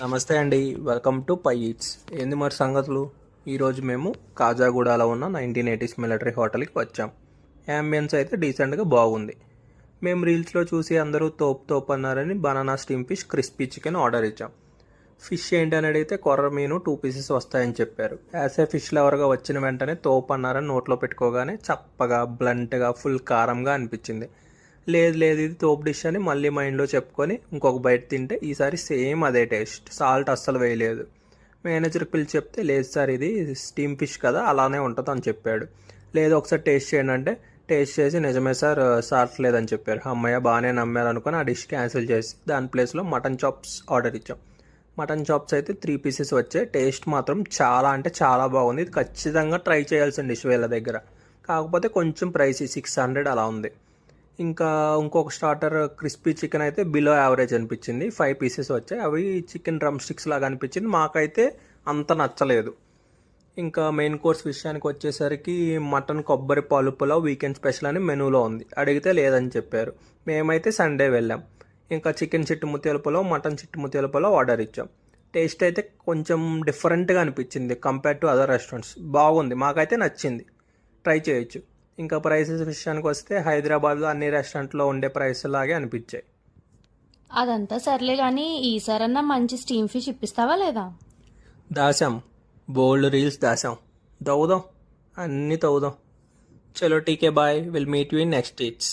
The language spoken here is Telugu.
నమస్తే అండి. Welcome to Pi Eats. ఏంది మరి సంగతులు? ఈరోజు మేము కాజాగూడలో ఉన్న 1980s మిలిటరీ హోటల్కి వచ్చాం. యాంబియన్స్ అయితే డీసెంట్గా బాగుంది. మేము రీల్స్లో చూసి అందరూ తోపు అన్నారని banana steam fish crispy chicken order ఇచ్చాం. ఫిష్ ఏంటి అని అడిగితే కొర్ర మీను 2 పీసెస్ వస్తాయని చెప్పారు. యాజ్ ఏ ఫిష్ లవర్గా వచ్చిన వెంటనే తోపు అన్నారని నోట్లో పెట్టుకోగానే చప్పగా బ్లంట్గా ఫుల్ కారంగా అనిపించింది. లేదు లేదు ఇది తోపు డిష్ అని మళ్ళీ మైండ్లో చెప్పుకొని ఇంకొక బయట తింటే ఈసారి సేమ్ అదే టేస్ట్. సాల్ట్ అస్సలు వేయలేదు. మేనేజర్కి పిలిచి చెప్తే లేదు సార్ ఇది స్టీమ్ ఫిష్ కదా అలానే ఉంటుంది అని చెప్పాడు. లేదు ఒకసారి టేస్ట్ చేయండి అంటే టేస్ట్ చేసి నిజమే సార్ సాల్ట్ లేదని చెప్పారు. అమ్మయ్య బాగానే నమ్మారు అనుకుని ఆ డిష్ క్యాన్సిల్ చేసి దాని ప్లేస్లో మటన్ చాప్స్ ఆర్డర్ ఇచ్చాం. మటన్ చాప్స్ అయితే 3 పీసెస్ వచ్చాయి. టేస్ట్ మాత్రం చాలా అంటే చాలా బాగుంది. ఇది ఖచ్చితంగా ట్రై చేయాల్సిన డిష్ వీళ్ళ దగ్గర. కాకపోతే కొంచెం ప్రైస్ 600 అలా ఉంది. ఇంకా ఇంకొక స్టార్టర్ క్రిస్పీ చికెన్ అయితే బిలో యావరేజ్ అనిపించింది. 5 పీసెస్ వచ్చాయి. అవి చికెన్ డ్రమ్ స్టిక్స్ లాగా అనిపించింది. మాకైతే అంత నచ్చలేదు. ఇంకా మెయిన్ కోర్స్ విషయానికి వచ్చేసరికి మటన్ కొబ్బరి పాలు పులావ్ వీకెండ్ స్పెషల్ అని మెనూలో ఉంది. అడిగితే లేదని చెప్పారు. మేమైతే సండే వెళ్ళాం. ఇంకా చికెన్ చిట్టు ముత్యాల పులావ్, మటన్ చిట్టు ముత్యాల పులావ్ ఆర్డర్ ఇచ్చాం. టేస్ట్ అయితే కొంచెం డిఫరెంట్గా అనిపించింది కంపేర్ టు అదర్ రెస్టారెంట్స్. బాగుంది, మాకైతే నచ్చింది. ట్రై చేయొచ్చు. ఇంకా ప్రైసెస్ విషయానికి వస్తే హైదరాబాద్లో అన్ని రెస్టారెంట్లో ఉండే ప్రైస్ లాగే అనిపించాయి. అదంతా సర్లే కానీ ఈసారన్నా మంచి స్టీమ్ ఫిష్ ఇప్పిస్తావా లేదా? దాసాం, బోల్డ్ రీల్స్ దాసాం. తవ్వుదాం, అన్నీ తవ్వుదాం. చలో టీకే bye, will meet you in next it's.